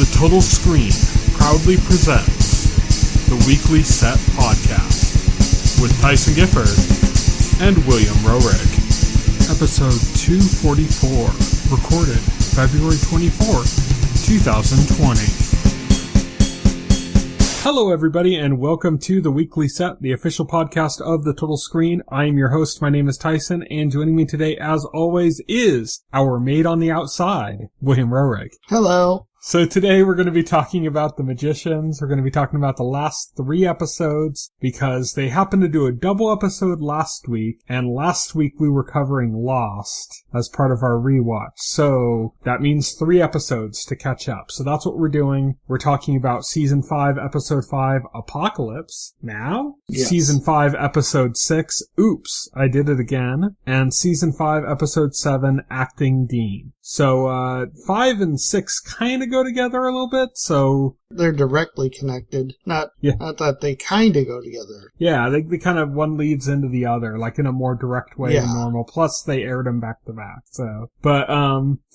The Total Screen proudly presents the Weekly Set Podcast with Tyson Gifford and William Rohrig. Episode 244, recorded February 24th, 2020. Hello everybody and welcome to the Weekly Set, the official podcast of the Total Screen. I am your host, my name is Tyson, and joining me today as always is our mate on the outside, William Rohrig. Hello. So today we're going to be talking about The Magicians. We're going to be talking about the last 3 episodes because they happened to do a double episode last week, and last week we were covering Lost as part of our rewatch. So that means 3 episodes to catch up. So that's what we're doing. We're talking about Season 5, Episode 5, Apocolypse now. Yes. Season 5, Episode 6, Oops, I Did It Again. And Season 5, Episode 7, Acting Dean. So 5 and 6 kind of go together a little bit, so... They're directly connected. Not that they kind of go together. Yeah, they kind of, one leads into the other, like in a more direct way than normal. Plus, they aired them back to back, so... But,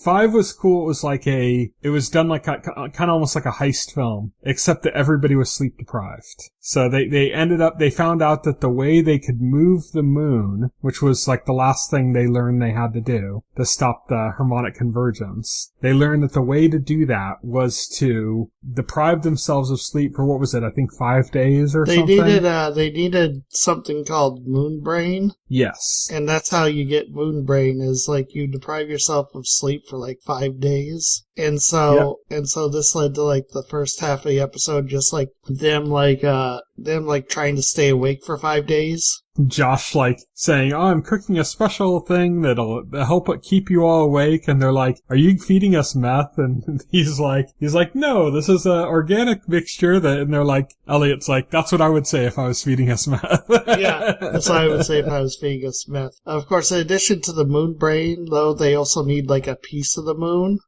5 was cool. It was like it was done like kind of almost like a heist film, except that everybody was sleep deprived. So they found out that the way they could move the moon, which was like the last thing they learned they had to do to stop the harmonic convergence, they learned that the way to do that was to deprive themselves of sleep for, what was it, I think 5 days or something? They needed something called moon brain. Yes. And that's how you get moon brain, is like you deprive yourself of sleep for like 5 days. And so this led to like the first half of the episode, just like them trying to stay awake for 5 days. Josh saying, "Oh, I'm cooking a special thing that'll help keep you all awake," and they're like, "Are you feeding us meth?" And he's like, "No, this is an organic mixture." And they're like, Elliot's like, "That's what I would say if I was feeding us meth." Yeah, that's what I would say if I was feeding us meth. Of course, in addition to the moon brain, though, they also need like a piece of the moon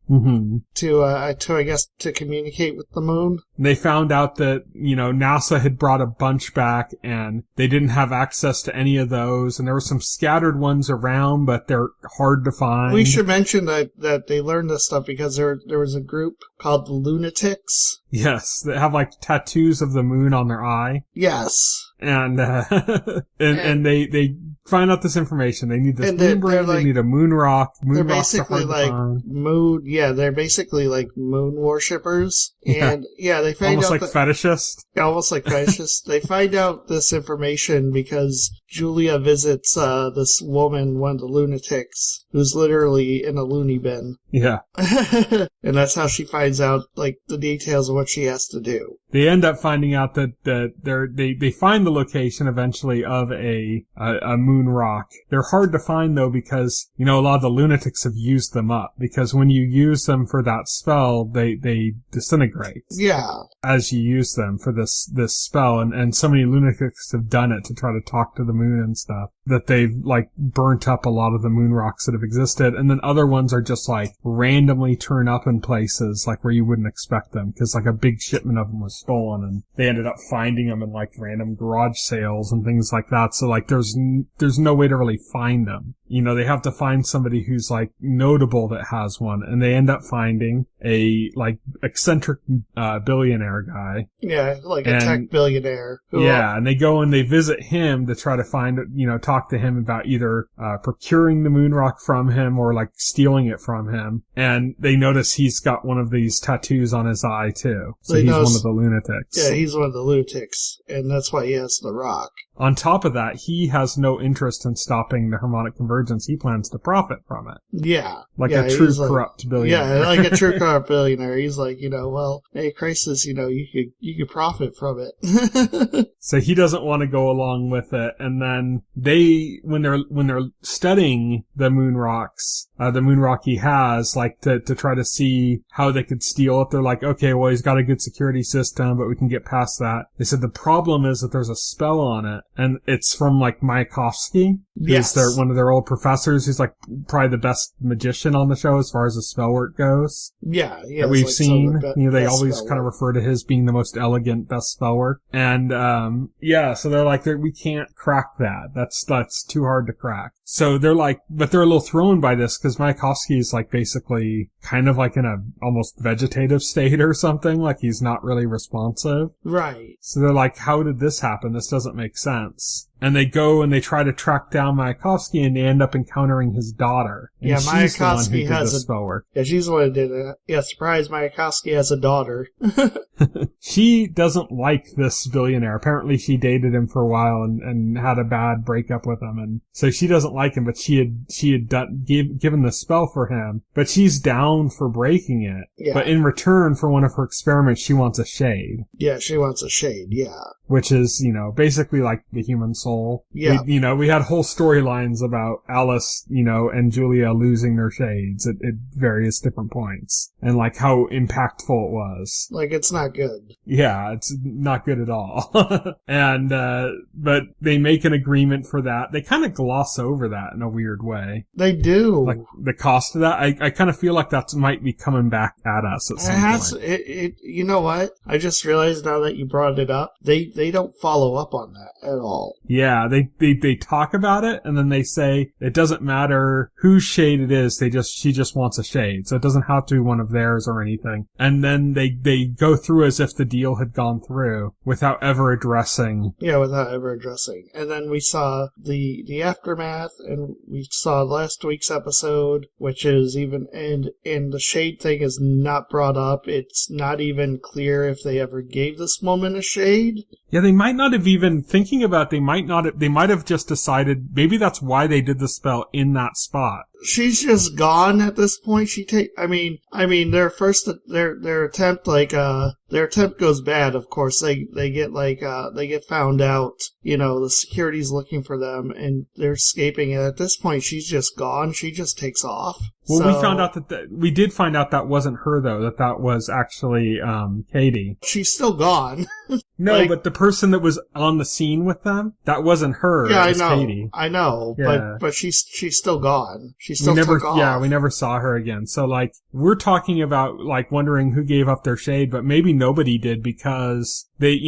to communicate with the moon. They found out that, NASA had brought a bunch back and they didn't have access to any of those, and there were some scattered ones around, but they're hard to find. We should mention that they learned this stuff because there was a group called the Lunatics. Yes, they have tattoos of the moon on their eye. Yes. And they find out this information. They need this moon brain, they need a moon rock. Moon rocks are hard to find. They're basically like moon worshippers. Yeah. And they find almost out like fetishists. Almost like fetishists. They find out this information because Julia visits this woman, one of the lunatics, who's literally in a loony bin. Yeah. And that's how she finds out the details of what she has to do. They end up finding out that they find the location eventually of a moon rock. They're hard to find though because, a lot of the lunatics have used them up, because when you use them for that spell, they disintegrate. Yeah. As you use them for this spell, and so many lunatics have done it to try to talk to the moon and stuff, that they've burnt up a lot of the moon rocks that have existed, and then other ones are just randomly turn up in places where you wouldn't expect them, because a big shipment of them was stolen, and they ended up finding them in random garage sales and things like that. So there's no way to really find them. They have to find somebody who's notable that has one, and they end up finding a eccentric billionaire guy. Yeah, a tech billionaire. And they go and they visit him to try to find, talk to him about either procuring the moon rock from him or stealing it from him. And they notice he's got one of these tattoos on his eye too. So he's one of the lunatics. Yeah, he's one of the lunatics, and that's why he has the rock. On top of that, he has no interest in stopping the harmonic convergence. He plans to profit from it. Yeah. A true corrupt billionaire. Yeah, like a true corrupt billionaire. He's well, hey, crisis, you could profit from it. So he doesn't want to go along with it. And then when they're studying the moon rocks, the moon rock he has, to try to see how they could steal it, they're like, okay, well, he's got a good security system, but we can get past that. They said the problem is that there's a spell on it, and it's from Mayakovsky. Yes. Who's one of their old professors, who's like probably the best magician on the show as far as the spell work goes. Yeah, that we've seen. They always kind of refer to his being the most elegant, best spell work. And, so they're like, we can't crack that. That's too hard to crack. So they're like, but they're a little thrown by this because Mayakovsky is like basically kind of like in a almost vegetative state or something. Like he's not really responsive. Right. So they're like, how did this happen? This doesn't make sense. And they go and they try to track down Mayakovsky and they end up encountering his daughter. And yeah, Mayakovsky has a spell work. Yeah, she's the one who did it. Yeah, surprise, Mayakovsky has a daughter. She doesn't like this billionaire. Apparently she dated him for a while and had a bad breakup with him. And so she doesn't like him, but she had given the spell for him. But she's down for breaking it. Yeah. But in return for one of her experiments, she wants a shade. Yeah, she wants a shade, yeah. Which is, basically like the human soul. Yeah. We had whole storylines about Alice, and Julia losing their shades at various different points. And like how impactful it was. Like it's not good. Yeah, it's not good at all. And, but they make an agreement for that. They kind of gloss over that in a weird way. They do. Like the cost of that. I kind of feel like that might be coming back at us at some point. You know what? I just realized now that you brought it up, they don't follow up on that at all. Yeah, they talk about it and then they say it doesn't matter whose shade it is, she just wants a shade. So it doesn't have to be one of theirs or anything. And then they go through as if the deal had gone through without ever addressing. Yeah, without ever addressing. And then we saw the aftermath and we saw last week's episode, which is even, and the shade thing is not brought up. It's not even clear if they ever gave this woman a shade. Yeah, they might not have even thinking about, they might have just decided maybe that's why they did the spell in that spot. She's just gone at this point. Their attempt, their attempt goes bad, of course. They get found out, the security's looking for them and they're escaping. And at this point, she's just gone. She just takes off. Well, we found out we did find out that wasn't her though, that was actually, Katie. She's still gone. No, but the person that was on the scene with them, that wasn't her. Yeah, it was Katie. I know. Yeah. But she's still gone. She still took off. Yeah, we never saw her again. So we're talking about wondering who gave up their shade, but maybe nobody did because they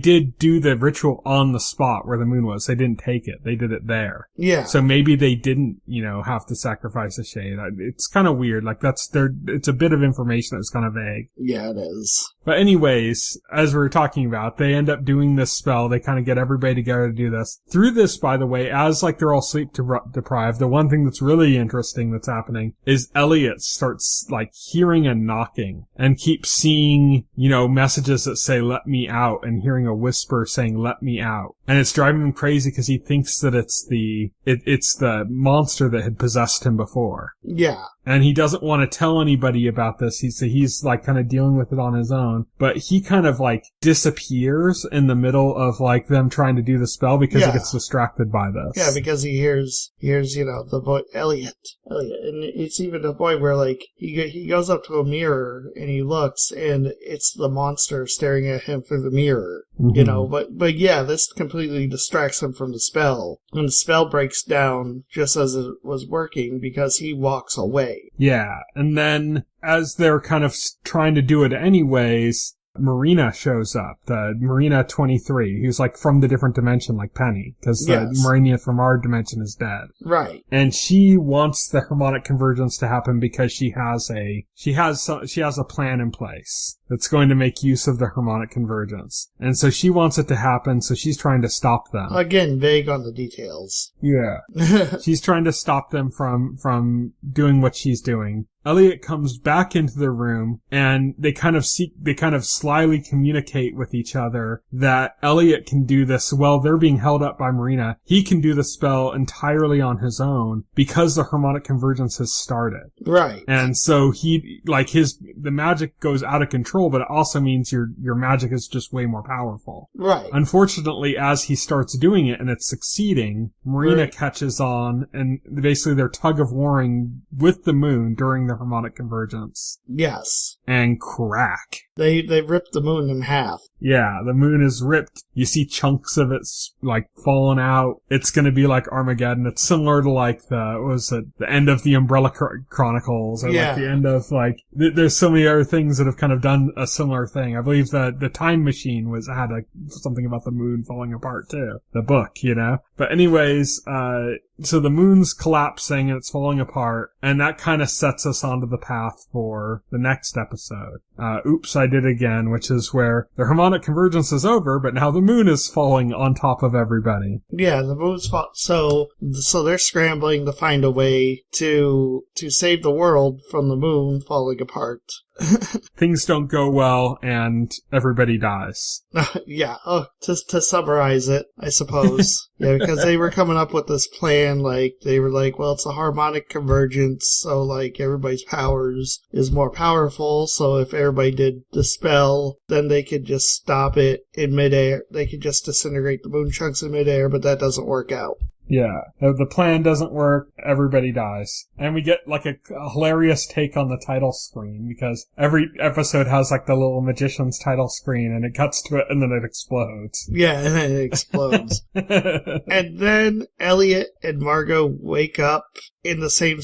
did do the ritual on the spot where the moon was. They didn't take it. They did it there. Yeah. So maybe they didn't, have to sacrifice a shade. It's kind of weird. It's a bit of information that's kind of vague. Yeah, it is. But anyways, as we were talking about, they end up doing this spell. They kind of get everybody together to do this. Through this, by the way, as they're all sleep deprived, the one thing that's really interesting that's happening is Elliot starts hearing a knocking and keeps seeing, messages that say, let me out, and hearing a whisper saying, let me out. And it's driving him crazy because he thinks that it's the monster that had possessed him before. Yeah. And he doesn't want to tell anybody about this. He's kind of dealing with it on his own. But he kind of disappears in the middle of them trying to do the spell because he gets distracted by this. Yeah, because he hears the voice, Elliot. And it's even a point where he goes up to a mirror and he looks and it's the monster staring at him through the mirror. Mm-hmm. But yeah, this completely distracts him from the spell. And the spell breaks down just as it was working because he walks away. Yeah, and then as they're kind of trying to do it anyways, Marina shows up, the Marina 23, who's from the different dimension like Penny, because the Marina from our dimension is dead. Right. And she wants the harmonic convergence to happen because she has a plan in place that's going to make use of the harmonic convergence. And so she wants it to happen, so she's trying to stop them. Again, vague on the details. Yeah. She's trying to stop them from doing what she's doing. Elliot comes back into the room and they kind of slyly communicate with each other that Elliot can do this while they're being held up by Marina. He can do the spell entirely on his own because the harmonic convergence has started. Right. And so he, the magic goes out of control, but it also means your magic is just way more powerful. Right. Unfortunately, as he starts doing it and it's succeeding, Marina catches on, and basically they're tug of warring with the moon during the harmonic convergence. Yes. And crack. They ripped the moon in half. Yeah, the moon is ripped. You see chunks of it, like, falling out. It's gonna be like Armageddon. It's similar to, like, the end of the Umbrella Chronicles, or like the end of, like, there's so many other things that have kind of done a similar thing. I believe the Time Machine had something about the moon falling apart too. The book, you know? But anyways, so the moon's collapsing and it's falling apart, and that kind of sets us onto the path for the next episode. Oops, I Did It Again, which is where the harmonic convergence is over, but now the moon is falling on top of everybody. Yeah, the moon's so they're scrambling to find a way to save the world from the moon falling apart. Things don't go well, and everybody dies. Yeah, to summarize it, I suppose. Yeah, because they were coming up with this plan, like, they were like, well, it's a harmonic convergence, so, like, everybody's powers is more powerful, so if everybody did the spell, then they could just stop it in midair. They could just disintegrate the moon chunks in midair, but that doesn't work out. Yeah, the plan doesn't work, everybody dies. And we get, like, a hilarious take on the title screen, because every episode has, like, the little magician's title screen, and it cuts to it, and then it explodes. Yeah, and then it explodes. And then Elliot and Margot wake up in the same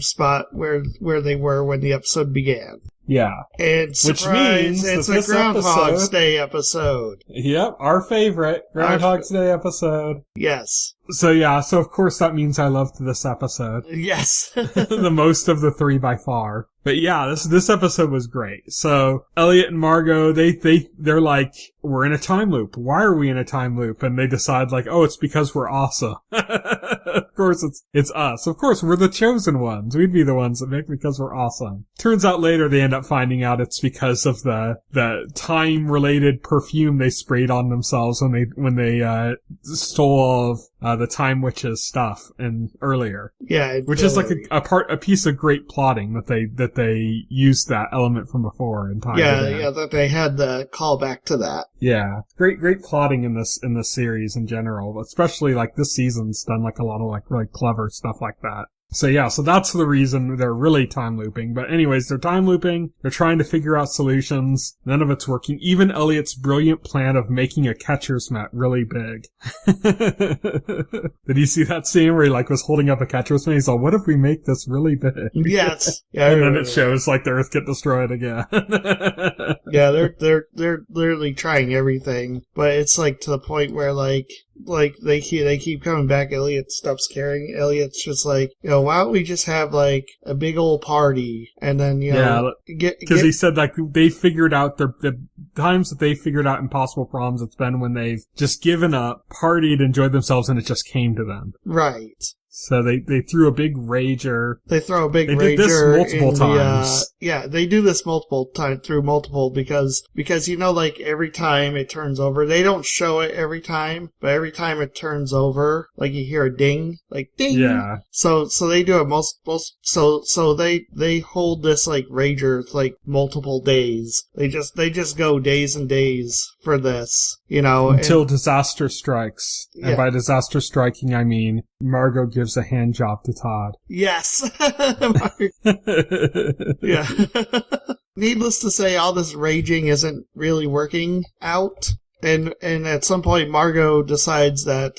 spot where they were when the episode began. Yeah. And surprise, which means it's a Groundhog's Day episode. Yep, our favorite Groundhog's Day episode. Yes. So of course that means I loved this episode. Yes. The most of the three by far. But yeah, this episode was great. So Elliot and Margot, they're like, we're in a time loop. Why are we in a time loop? And they decide, like, oh, it's because we're awesome. Of course it's us. Of course we're the chosen ones. We'd be the ones that make because we're awesome. Turns out later they end up finding out it's because of the time related perfume they sprayed on themselves when they stole all of the Time Witch's stuff earlier. Yeah, which is like a piece of great plotting that they used that element from before in time. Yeah, that they had the callback to that. Yeah, great plotting in this series in general, especially like this season's done like a lot of like really clever stuff like that. So that's the reason they're really time looping. But anyways, they're time looping. They're trying to figure out solutions. None of it's working. Even Elliot's brilliant plan of making a catcher's mitt really big. Did you see that scene where he like was holding up a catcher's mitt? He's like, what if we make this really big? Yes. Yeah, and then it shows like the Earth get destroyed again. Yeah, they're literally trying everything, but it's like to the point where like they keep coming back. Elliot stops caring. Elliot's just like, why don't we just have like a big old party and then because he said like they figured out the times that they figured out impossible problems. It's been when they've just given up, partied, enjoyed themselves, and it just came to them. Right. So they threw a big rager. They throw a big rager. They did this multiple times. They do this multiple because like every time it turns over, they don't show it every time, but every time it turns over, like you hear a ding, like ding. Yeah. So they do it so they hold this like rager like multiple days. They just go days and days for this, until disaster strikes. Yeah. And by disaster striking, I mean Margot gives a hand job to Todd. Yes. Yeah. Needless to say, all this raging isn't really working out. And at some point, Margot decides that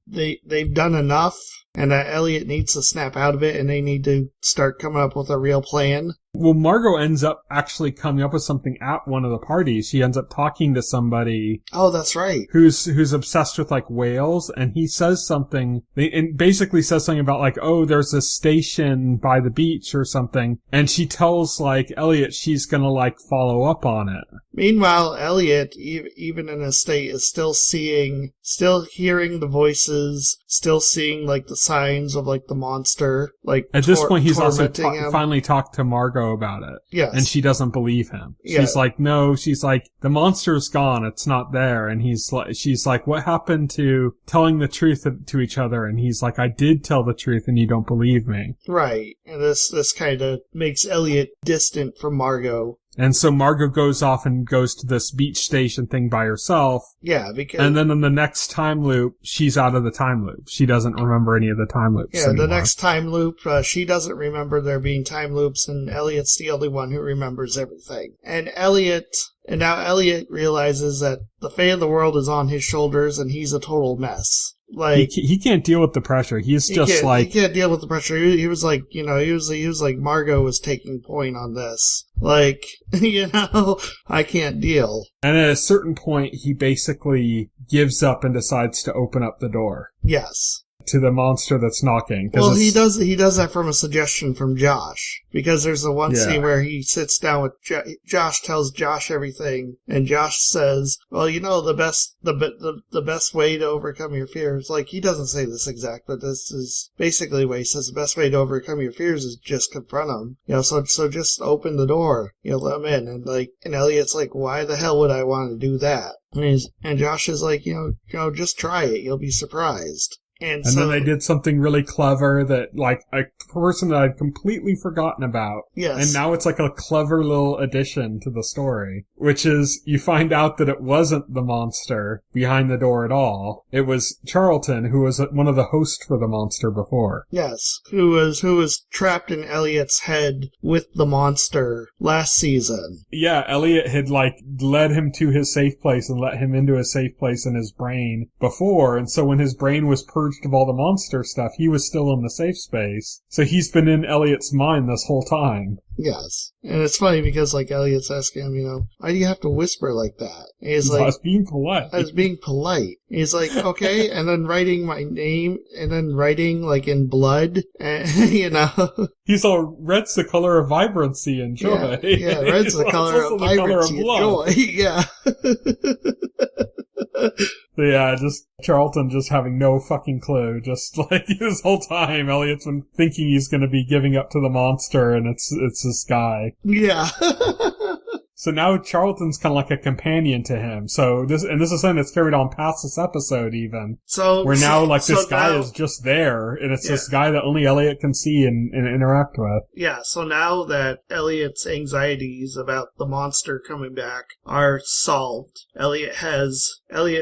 they've done enough and that Elliot needs to snap out of it and they need to start coming up with a real plan. Well, Margot ends up actually coming up with something at one of the parties. She ends up talking to somebody. Oh, that's right. Who's obsessed with like whales, and he says something, and basically says something about like, oh, there's a station by the beach or something, and she tells like Elliot she's gonna like follow up on it. Meanwhile, Elliot, even in his state, is still hearing the voices, still seeing, like, the signs of, like, the monster, like, at this point, he's also finally talked to Margot about it. Yes. And she doesn't believe him. Yeah. She's like, no, she's like, the monster's gone, it's not there. And she's like, what happened to telling the truth to each other? And he's like, I did tell the truth and you don't believe me. Right. And this kind of makes Elliot distant from Margot. And so Margot goes off and goes to this beach station thing by herself. Yeah, because... And then in the next time loop, she's out of the time loop. She doesn't remember any of the time loops anymore. The next time loop, she doesn't remember there being time loops, and Elliot's the only one who remembers everything. And now Elliot realizes that the fate of the world is on his shoulders, and he's a total mess. Like he can't deal with the pressure. He can't deal with the pressure. He was like, he was like Margot was taking point on this. Like, I can't deal. And at a certain point, he basically gives up and decides to open up the door. Yes. To the monster that's knocking. Well, he does that from a suggestion from Josh. Because there's the one scene where he sits down with Josh, tells Josh everything, and Josh says, well, the best way to overcome your fears, like, he doesn't say this exact, but this is basically what he says, the best way to overcome your fears is just confront them. So just open the door, let them in. And Elliot's like, why the hell would I want to do that? And Josh is like, just try it, you'll be surprised. And then they did something really clever that, like, a person that I'd completely forgotten about. Yes. And now it's like a clever little addition to the story, which is you find out that it wasn't the monster behind the door at all. It was Charlton, who was one of the hosts for the monster before. Yes. Who was trapped in Elliot's head with the monster last season. Yeah, Elliot had, like, led him to his safe place and let him into a safe place in his brain before. And so when his brain was purged of all the monster stuff, he was still in the safe space. So he's been in Elliot's mind this whole time. Yes. And it's funny because, like, Elliot's asking him, why do you have to whisper like that? And he's like, I was being polite. I was being polite. And he's like, okay, and then writing my name, and then writing, like, in blood, and, He's all, red's the color of vibrancy and joy. Yeah, red's the color of vibrancy and joy. Yeah. Yeah, just Charlton just having no fucking clue. Just like this whole time, Elliot's been thinking he's going to be giving up to the monster, and it's this guy. Yeah. So now Charlton's kind of like a companion to him. So this is something that's carried on past this episode even. So where now this guy is just there, and it's this guy that only Elliot can see and interact with. Yeah, so now that Elliot's anxieties about the monster coming back are solved, Elliot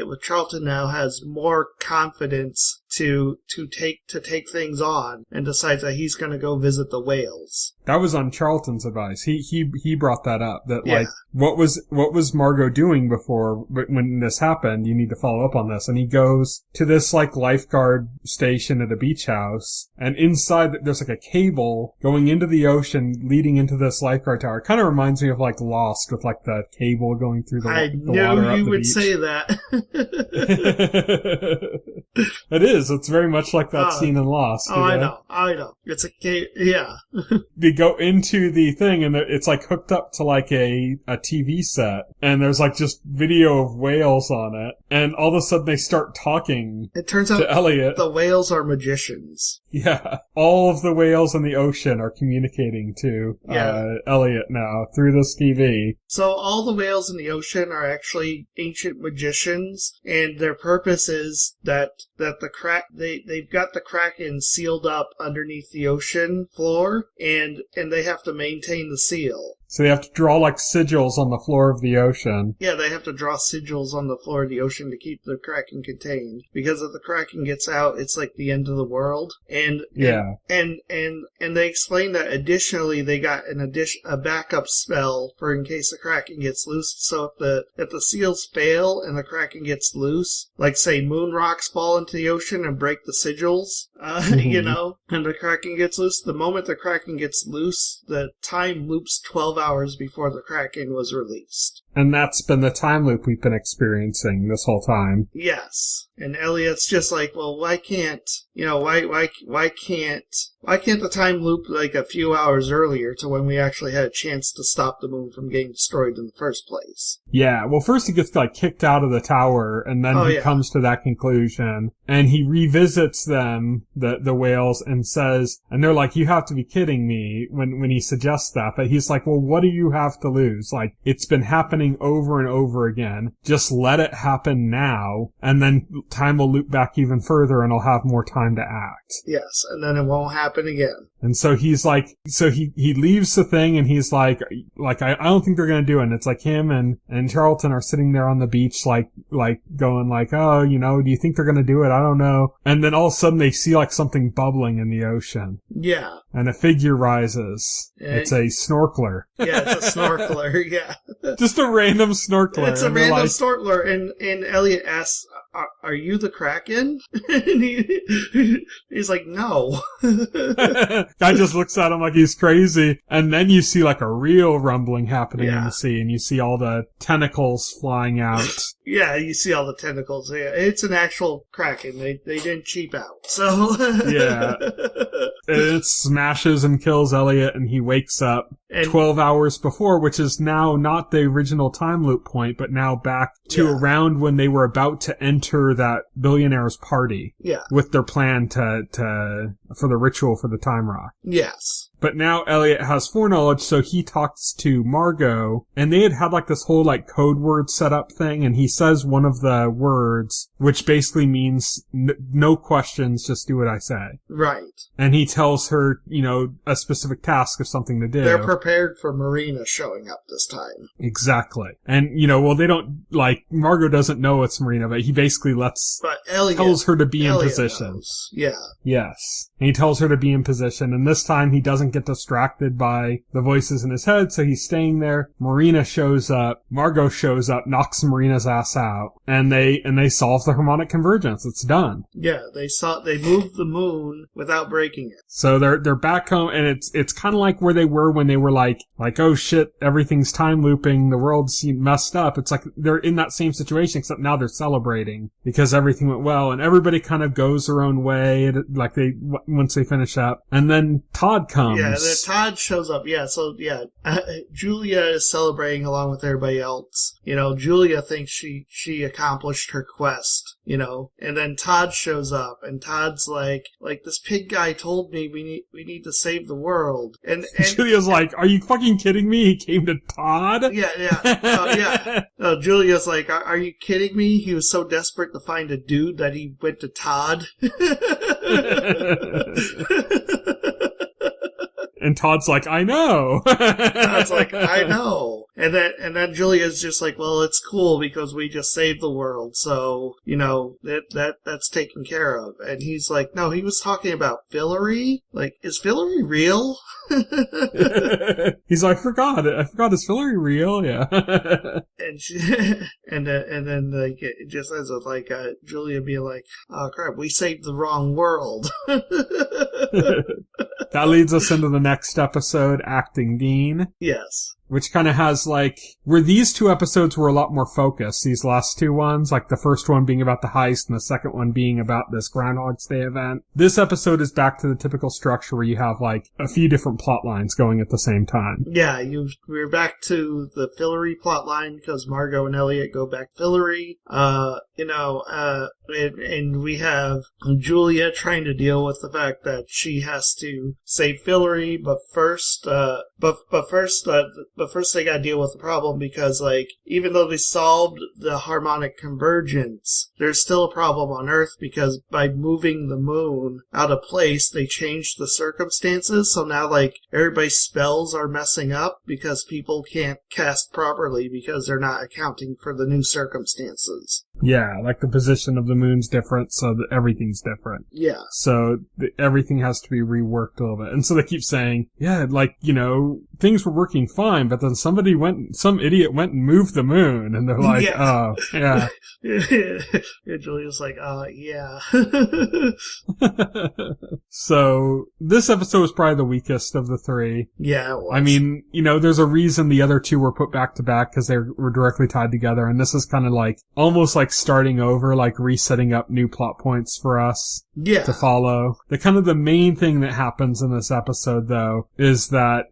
with Charlton now has more confidence to take things on, and decides that he's going to go visit the whales. That was on Charlton's advice. He brought that up. That like what was Margot doing before when this happened? You need to follow up on this. And he goes to this like lifeguard station at a beach house, and inside there's like a cable going into the ocean, leading into this lifeguard tower. It kind of reminds me of like Lost with like the cable going through the water. I knew you would say that. It is. It's very much like that scene in Lost. I know. It's a cable. Yeah. They go into the thing, and it's like hooked up to like a TV set, and there's like just video of whales on it, and all of a sudden they start talking. It turns out to Elliot. The whales are magicians. Yeah, all of the whales in the ocean are communicating to Elliot now through this TV. So all the whales in the ocean are actually ancient magicians, and their purpose is that they've got the Kraken sealed up underneath the ocean floor, and they have to maintain the seal. So they have to draw like sigils on the floor of the ocean. Yeah, they have to draw sigils on the floor of the ocean to keep the Kraken contained. Because if the Kraken gets out, it's like the end of the world. And they explain that additionally they got a backup spell for in case the Kraken gets loose. So if the seals fail and the Kraken gets loose, like say moon rocks fall into the ocean and break the sigils, and the Kraken gets loose, the moment the Kraken gets loose, the time loops 12 hours before the Kraken was released. And that's been the time loop we've been experiencing this whole time. Yes. And Elliot's just like, well, why can't the time loop like a few hours earlier to when we actually had a chance to stop the moon from getting destroyed in the first place? Yeah, well, first he gets, like, kicked out of the tower, and then he comes to that conclusion, and he revisits them, the whales, and says, and they're like, you have to be kidding me, when he suggests that, but he's like, well, what do you have to lose? Like, it's been happening over and over again. Just let it happen now, and then time will loop back even further, and I'll have more time to act. Yes, and then it won't happen again. And so he's like, he leaves the thing and he's like, I don't think they're going to do it. And it's like him and Charlton are sitting there on the beach, like going like, oh, do you think they're going to do it? I don't know. And then all of a sudden they see like something bubbling in the ocean. Yeah. And a figure rises. It's a snorkeler. Yeah, it's a snorkeler, yeah. Just a random snorkeler. It's a random snorkeler. And Elliot asks, are you the Kraken? And he's like, no. Guy just looks at him like he's crazy. And then you see like a real rumbling happening in the sea, and you see all the tentacles flying out. Yeah, you see all the tentacles. Yeah, it's an actual Kraken. They didn't cheap out. So yeah. It smashes and kills Elliot, and he wakes up 12 hours before, which is now not the original time loop point, but now back to around when they were about to enter that billionaire's party. Yeah. With their plan for the ritual for the time rock. Yes. But now Elliot has foreknowledge, so he talks to Margot, and they had like this whole like code word setup thing, and he says one of the words, which basically means no questions, just do what I say. Right. And he tells her, a specific task of something to do. They're prepared for Marina showing up this time. Exactly. And, they don't, Margot doesn't know it's Marina, but he basically tells her to be in position. Knows. Yeah. Yes. And he tells her to be in position, and this time he doesn't get distracted by the voices in his head, so he's staying there. Marina shows up, Margot shows up, knocks Marina's ass out, and they solve the harmonic convergence. It's done. Yeah, they moved the moon without breaking it. So they're back home, and it's kind of like where they were when they were like, oh shit, everything's time looping, the world's messed up. It's like they're in that same situation, except now they're celebrating because everything went well, and everybody kind of goes their own way, once they finish up. And then Todd comes. Yeah, Todd shows up. Yeah, so yeah, Julia is celebrating along with everybody else. Julia thinks she accomplished her quest, and then Todd shows up, and Todd's like this pig guy told me we need to save the world. And Julia's like, are you fucking kidding me? He came to Todd? Yeah. Julia's like, are you kidding me? He was so desperate to find a dude that he went to Todd. And Todd's like, I know. Todd's like, I know. And then Julia's just like, well, it's cool because we just saved the world, so that's taken care of. And he's like, no, he was talking about Fillory. Like, is Fillory real? He's like, I forgot, is Fillory real? Yeah. And then like it just ends with like Julia being like, oh crap, we saved the wrong world. That leads us into the next episode, Acting Dean. Yes. Which kind of has where these two episodes were a lot more focused, these last two ones, like the first one being about the heist and the second one being about this Groundhog's Day event. This episode is back to the typical structure where you have a few different plot lines going at the same time. Yeah, we're back to the Fillory plot line because Margot and Elliot go back Fillory. And we have Julia trying to deal with the fact that she has to save Fillory, but first they gotta deal with the problem because, even though they solved the harmonic convergence, there's still a problem on Earth because by moving the moon out of place, they changed the circumstances. So now, everybody's spells are messing up because people can't cast properly because they're not accounting for the new circumstances. Yeah, the position of the moon's different, so that everything's different. Yeah. So everything has to be reworked a little bit. And so they keep saying, yeah, so things were working fine, but then some idiot went and moved the moon, and they're like, oh, yeah. And Julia's like, yeah. So, this episode was probably the weakest of the three. Yeah, it was. I mean, there's a reason the other two were put back to back, because they were directly tied together, and this is kind of like, almost like starting over, like resetting up new plot points for us. Yeah. To follow. The main thing that happens in this episode, though, is that,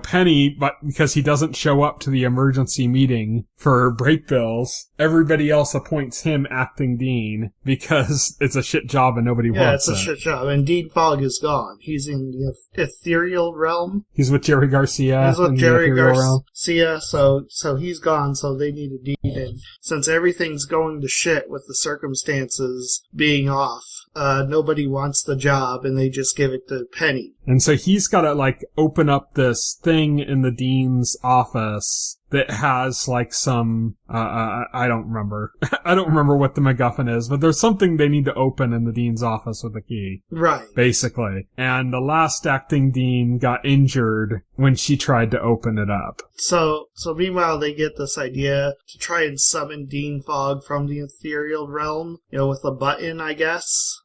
Penny, but because he doesn't show up to the emergency meeting for break bills, everybody else appoints him acting dean because it's a shit job and nobody wants it. Yeah, it's a shit job. And Dean Fogg is gone. He's in the ethereal realm. He's with Jerry Garcia. He's with Jerry Garcia, so he's gone, so they need a dean. And since everything's going to shit with the circumstances being off, nobody wants the job, and they just give it to Penny. And so he's got to, open up this thing in the dean's office that has, some, I don't remember. I don't remember what the MacGuffin is, but there's something they need to open in the dean's office with a key. Right. Basically. And the last acting dean got injured when she tried to open it up. So meanwhile, they get this idea to try and summon Dean Fogg from the ethereal realm, with a button, I guess,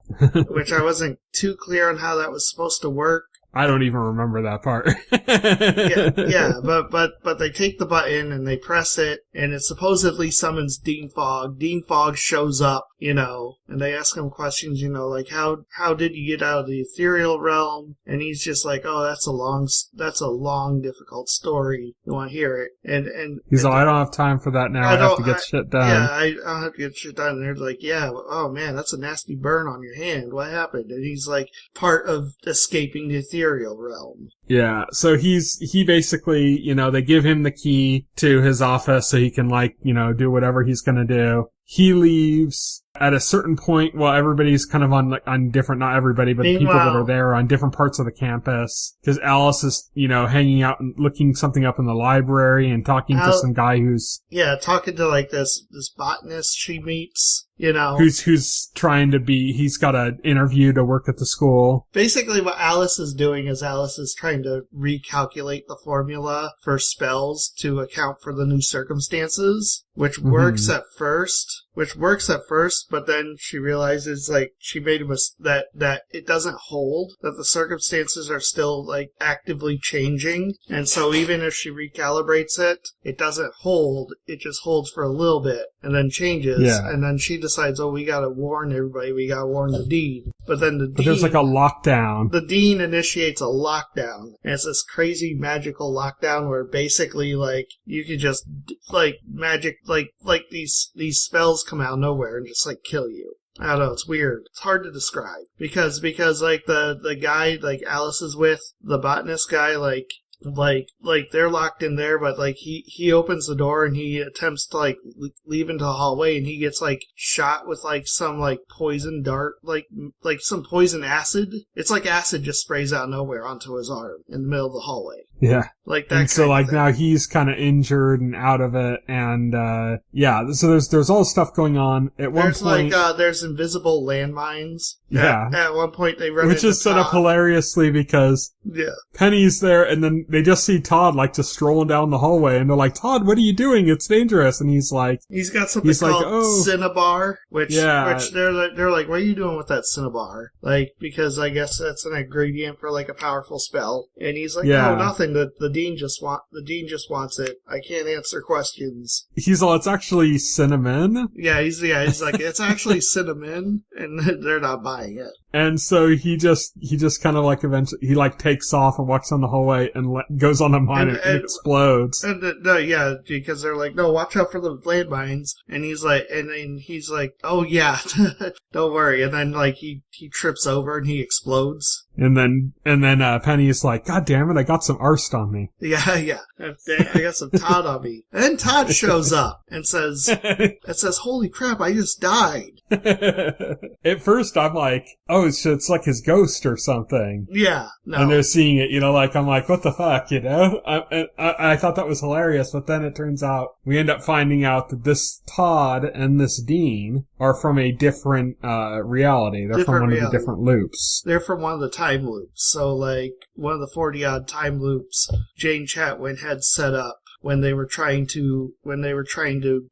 which I wasn't too clear on how that was supposed to work. I don't even remember that part. but they take the button and they press it, and it supposedly summons Dean Fogg. Dean Fogg shows up, and they ask him questions, how did you get out of the ethereal realm? And he's just like, oh, that's a long, difficult story. You want to hear it? And he's like, I don't have time for that now. I have to get shit done. Yeah, I don't have to get shit done. And they're like, yeah, oh man, that's a nasty burn on your hand. What happened? And he's like, part of escaping the ethereal realm. Yeah, so he basically, they give him the key to his office so he can do whatever he's gonna do. He leaves at a certain point. Well, everybody's kind of on different, not everybody, but the people that are there are on different parts of the campus. Because Alice is, hanging out and looking something up in the library and talking to some guy who's... Yeah, talking to this botanist she meets. Who's trying to be, he's got an interview to work at the school. Basically what Alice is doing is Alice is trying to recalculate the formula for spells to account for the new circumstances, which works at first, but then she realizes, she made a mistake that it doesn't hold, that the circumstances are still, actively changing, and so even if she recalibrates it, it doesn't hold, it just holds for a little bit, and then changes, and then she decides, we gotta warn everybody, we gotta warn the dean. But then the dean... But there's a lockdown. The dean initiates a lockdown, and it's this crazy magical lockdown where basically, you could just, magic, these spells come out of nowhere and just, kill you. I don't know, it's weird. It's hard to describe. Because the guy, Alice is with, the botanist guy, they're locked in there, but he opens the door and he attempts to leave into the hallway, and he gets shot with some poison dart, some poison acid. It's like acid just sprays out of nowhere onto his arm in the middle of the hallway. Yeah. That. And so now he's kind of injured and out of it, and so there's all this stuff going on. At one point, there's invisible landmines. Yeah. At one point they run which is set up hilariously because Penny's there, and then they just see Todd just strolling down the hallway, and they're like, Todd, what are you doing? It's dangerous. And he's like, he's got something called Cinnabar, which they're like, what are you doing with that Cinnabar? Because I guess that's an ingredient for a powerful spell. And he's like, no, nothing. The dean just wants it. I can't answer questions. He's all, it's actually cinnamon. Yeah, he's like, it's actually cinnamon, and they're not buying it. And so he just kind of eventually, he takes off and walks down the hallway and goes on a mine and explodes. And because they're like, no, watch out for the landmines. And he's like, oh yeah, don't worry. And then he trips over and he explodes. And then Penny's like, God damn it, I got some arst on me. Yeah. I got some Todd on me. And then Todd shows up and says, holy crap, I just died. At first I'm like, oh, it's like his ghost or something. Yeah, no. And they're seeing it, like, I'm like, what the fuck, I thought that was hilarious, but then it turns out, we end up finding out that this Todd and this Dean are from a different, reality. They're from one of the different loops. They're from one of the time loops. So, like, one of the 40-odd time loops Jane Chatwin had set up when they were trying to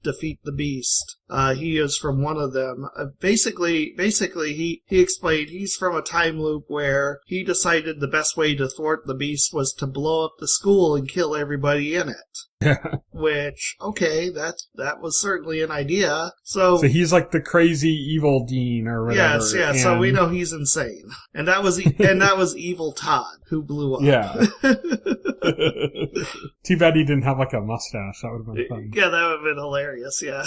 defeat the Beast. He is from one of them. Basically, he explained he's from a time loop where he decided the best way to thwart the Beast was to blow up the school and kill everybody in it. Which, okay, that was certainly an idea. So he's like the crazy evil Dean or whatever. Yes, yeah. So we know he's insane, and that was evil Todd who blew up. Yeah. Too bad he didn't have like a mustache. That would have been fun. Yeah, that would have been hilarious. Yeah.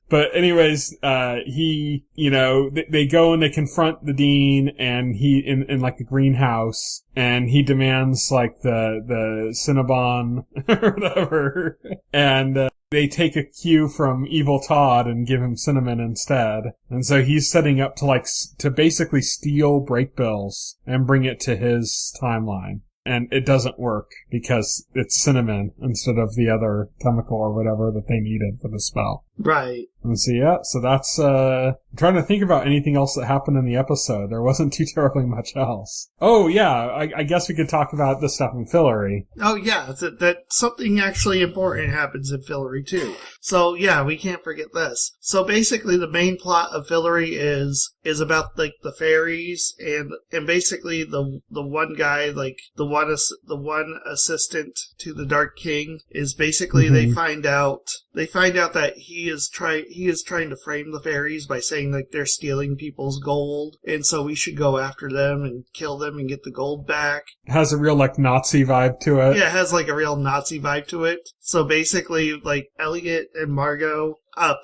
But anyways, he, they go and they confront the Dean, and he in like a greenhouse, and he demands like the Cinnabon or whatever, and they take a cue from Evil Todd and give him cinnamon instead. And so he's setting up to basically steal break bills and bring it to his timeline. And it doesn't work because it's cinnamon instead of the other chemical or whatever that they needed for the spell. Right. And so that's, I'm trying to think about anything else that happened in the episode. There wasn't too terribly much else. Oh, yeah, I guess we could talk about this stuff in Fillory. Oh, yeah, that something actually important happens in Fillory, too. So, yeah, we can't forget this. So, basically, the main plot of Fillory is about, like, the fairies, and basically the one guy, like, the one assistant to the Dark King is basically they find out that he is trying to frame the fairies by saying like they're stealing people's gold, and so we should go after them and kill them and get the gold back. It has a real like Nazi vibe to it. Yeah, it has like a real Nazi vibe to it. So basically, like Elliot and Margot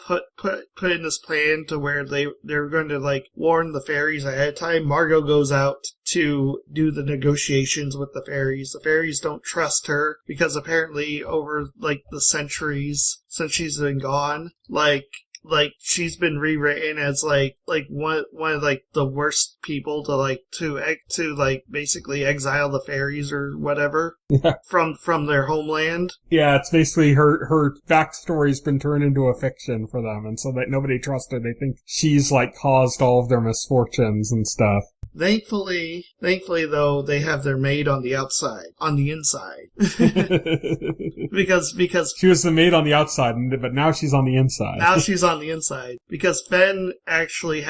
put in this plan to where they're going to like warn the fairies ahead of time. Margot goes out to do the negotiations with the fairies. The fairies don't trust her because apparently over like the centuries since she's been gone, like she's been rewritten as like one of like the worst people to basically exile the fairies or whatever from their homeland. Yeah, it's basically her backstory's been turned into a fiction for them, and so that nobody trusts her. They think she's like caused all of their misfortunes and stuff. Thankfully, though, they have their maid on the inside. because she was the maid on the outside, but now she's on the inside. Now she's on the inside because Fen actually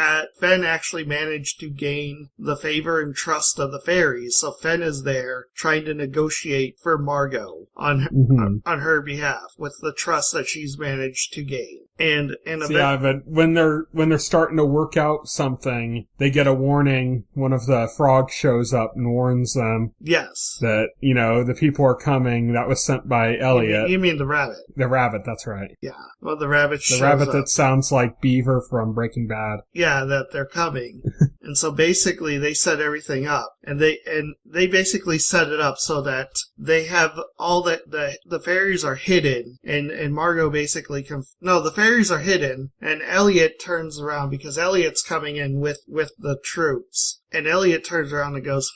managed to gain the favor and trust of the fairies. So Fen is there trying to negotiate for Margot on her behalf with the trust that she's managed to gain. Yeah, but when they're starting to work out something, they get a warning. One of the frogs shows up and warns them. Yes. That, the people are coming. That was sent by Elliot. You mean the rabbit? The rabbit, that's right. Yeah. Well, the rabbit shows up. The rabbit up. that sounds like Beaver from Breaking Bad. Yeah, that they're coming. And so basically they set everything up. And they basically set it up so that they have all that the fairies are hidden. And Margot basically the fairies are hidden, and Elliot turns around because Elliot's coming in with the troops. And Elliot turns around and goes,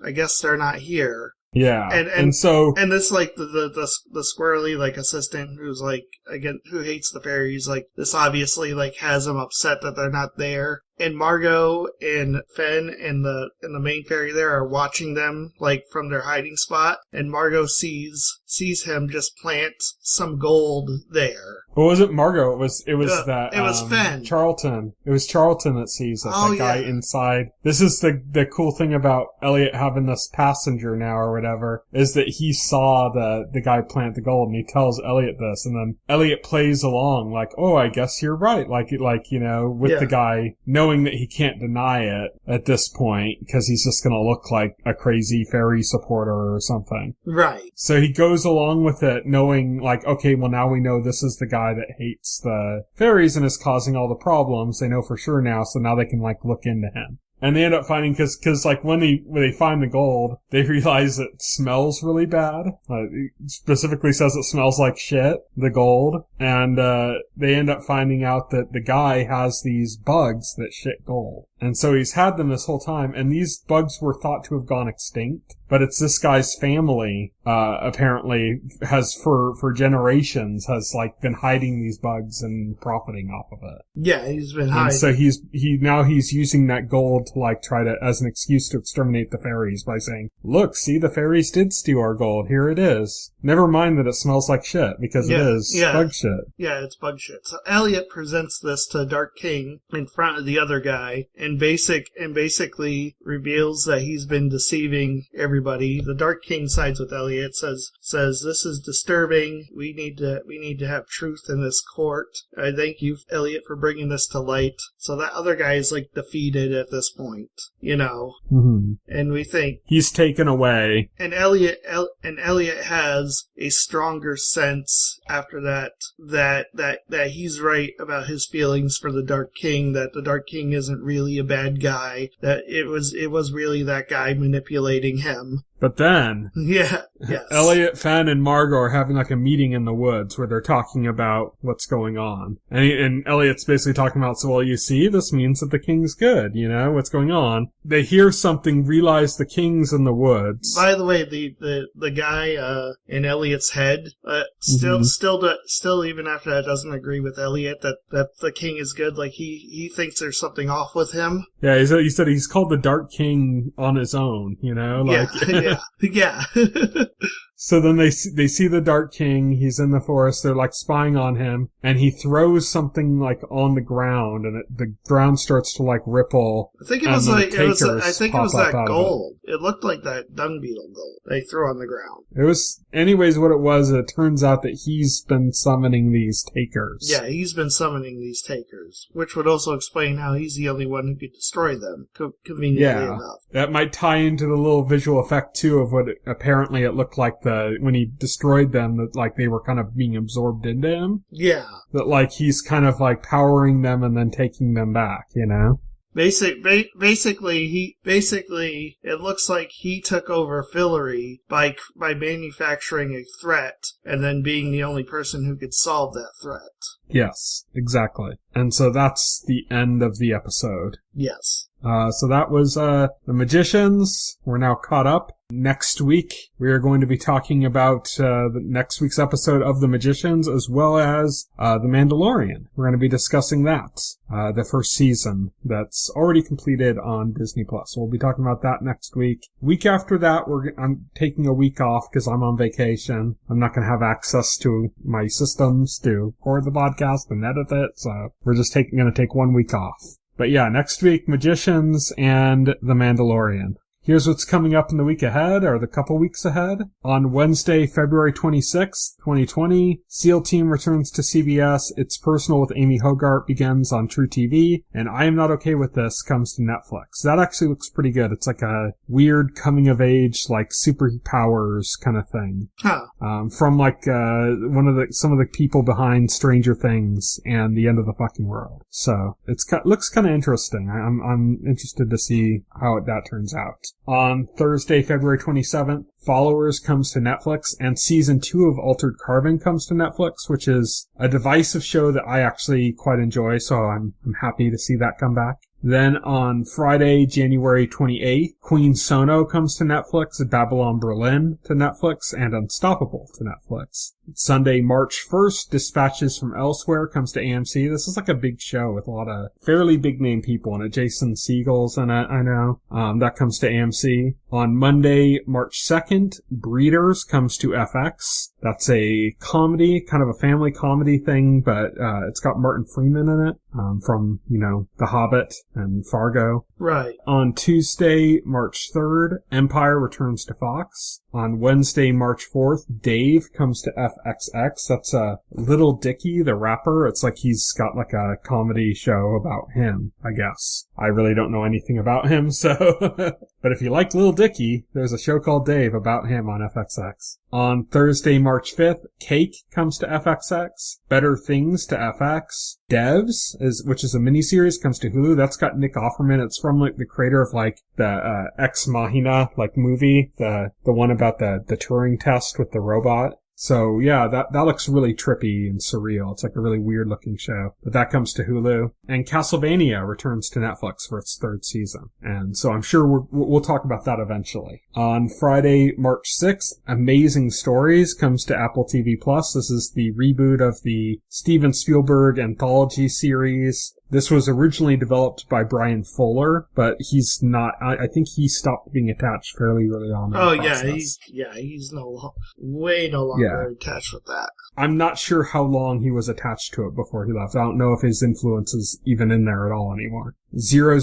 I guess they're not here. Yeah. And this like the squirrely like assistant who's like again who hates the fairies, like this obviously like has him upset that they're not there. And Margot and Fen and the main fairy there are watching them like from their hiding spot, and Margot sees him just plant some gold there. Well, it wasn't Margot. It was Fen. Charlton. It was Charlton that sees it. The guy inside. This is the cool thing about Elliot having this passenger now or whatever, is that he saw the guy plant the gold, and he tells Elliot this, and then Elliot plays along like, oh, I guess you're right. With the guy knowing that he can't deny it at this point because he's just going to look like a crazy fairy supporter or something. Right. So he goes along with it knowing like, okay, well now we know this is the guy that hates the fairies and is causing all the problems. They know for sure now, so now they can like look into him. And they end up finding, cause like when they find the gold, they realize it smells really bad. It specifically says it smells like shit, the gold. And, they end up finding out that the guy has these bugs that shit gold. And so he's had them this whole time, and these bugs were thought to have gone extinct. But it's this guy's family, apparently has for generations has like been hiding these bugs and profiting off of it. Yeah, he's been hiding. And so he's using that gold to like try to, as an excuse to exterminate the fairies by saying, look, see, the fairies did steal our gold. Here it is. Never mind that it smells like shit, because it is bug shit. Yeah, it's bug shit. So Elliot presents this to Dark King in front of the other guy and basically reveals that he's been deceiving everybody. The Dark King sides with Elliot, says this is disturbing. We need to have truth in this court. I thank you, Elliot, for bringing this to light. So that other guy is like defeated at this point, you know. Mm-hmm. And we think he's taken away. And Elliot has a stronger sense after that he's right about his feelings for the Dark King, that the Dark King isn't really a bad guy, that it was really that guy manipulating him. But then, yes. Elliot, Fenn, and Margot are having like a meeting in the woods where they're talking about what's going on. And Elliot's basically talking about, so, well, you see, this means that the king's good, you know, what's going on. They hear something, realize the king's in the woods. By the way, the guy, in Elliot's head, still even after that doesn't agree with Elliot that the king is good. Like, he thinks there's something off with him. Yeah, he said he's called the Dark King on his own, you know? Like, yeah. So then they see the Dark King. He's in the forest. They're like spying on him, and he throws something like on the ground, and the ground starts to like ripple. I think it was that gold. It looked like that dung beetle gold they threw on the ground. It was, anyways, what it was. It turns out that he's been summoning these takers. Yeah, he's been summoning these takers, which would also explain how he's the only one who could destroy them. Conveniently enough. That might tie into the little visual effect too of what apparently it looked like when he destroyed them, that like they were kind of being absorbed into him. Yeah. That like he's kind of like powering them and then taking them back, you know? Basically, it looks like he took over Fillory by manufacturing a threat and then being the only person who could solve that threat. Yes, exactly. And so that's the end of the episode. Yes. So that was The Magicians. We're now caught up. Next week, we are going to be talking about the next week's episode of The Magicians, as well as The Mandalorian. We're going to be discussing that, the first season that's already completed on Disney+. So we'll be talking about that next week. Week after that, I'm taking a week off because I'm on vacation. I'm not going to have access to my systems to record the podcast and edit it, so we're just going to take 1 week off. But yeah, next week, Magicians and The Mandalorian. Here's what's coming up in the week ahead, or the couple weeks ahead. On Wednesday, February 26th, 2020, SEAL Team returns to CBS. It's Personal with Amy Hogarth begins on True TV, and I Am Not Okay With This comes to Netflix. That actually looks pretty good. It's like a weird coming-of-age, like, superpowers kind of thing. Huh. From like some of the people behind Stranger Things and The End of the Fucking World. So looks kind of interesting. I'm interested to see how that turns out. On Thursday, February 27th, Followers comes to Netflix, and Season 2 of Altered Carbon comes to Netflix, which is a divisive show that I actually quite enjoy, so I'm happy to see that come back. Then on Friday, January 28th, Queen Sono comes to Netflix, Babylon Berlin to Netflix, and Unstoppable to Netflix. Sunday, March 1st, Dispatches from Elsewhere comes to AMC. This is like a big show with a lot of fairly big name people in it. Jason Segel's in it, I know. That comes to AMC. On Monday, March 2nd, Breeders comes to FX. That's a comedy, kind of a family comedy thing, but it's got Martin Freeman in it, from, The Hobbit and Fargo. Right. On Tuesday, March 3rd, Empire returns to Fox. On Wednesday, March 4th, Dave comes to FXX. That's Little Dicky, the rapper. It's like he's got like a comedy show about him, I guess. I really don't know anything about him, so... But if you like Little Dicky, there's a show called Dave about him on FXX. On Thursday, March 5th, Cake comes to FXX. Better Things to FX. Devs, which is a miniseries, comes to Hulu. That's got Nick Offerman. It's from like the creator of like the Ex Machina like movie, the one about the Turing test with the robot. So yeah, that looks really trippy and surreal. It's like a really weird looking show. But that comes to Hulu. And Castlevania returns to Netflix for its 3rd season. And so I'm sure we'll talk about that eventually. On Friday, March 6th, Amazing Stories comes to Apple TV+. This is the reboot of the Steven Spielberg anthology series. This was originally developed by Brian Fuller, but he's not. I think he stopped being attached fairly early on. Oh yeah, he's way no longer attached with that. I'm not sure how long he was attached to it before he left. I don't know if his influence is even in there at all anymore. 000,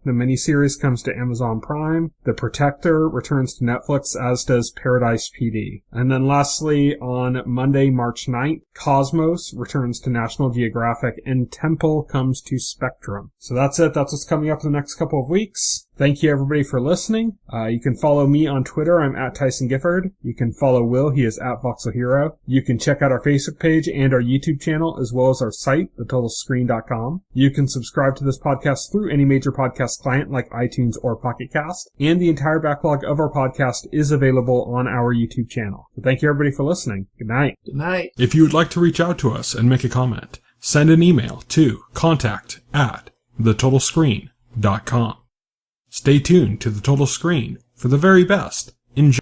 the miniseries, comes to Amazon Prime. The Protector returns to Netflix, as does Paradise PD. And then lastly, on Monday, March 9th, Cosmos returns to National Geographic, and Temple comes to Spectrum. So that's it. That's what's coming up in the next couple of weeks. Thank you, everybody, for listening. You can follow me on Twitter. I'm at Tyson Gifford. You can follow Will. He is at Voxel Hero. You can check out our Facebook page and our YouTube channel, as well as our site, thetotalscreen.com. You can subscribe to this podcast through any major podcast client like iTunes or Pocket Cast. And the entire backlog of our podcast is available on our YouTube channel. So thank you, everybody, for listening. Good night. Good night. If you would like to reach out to us and make a comment, send an email to contact@thetotalscreen.com. Stay tuned to The Total Screen for the very best. Enjoy.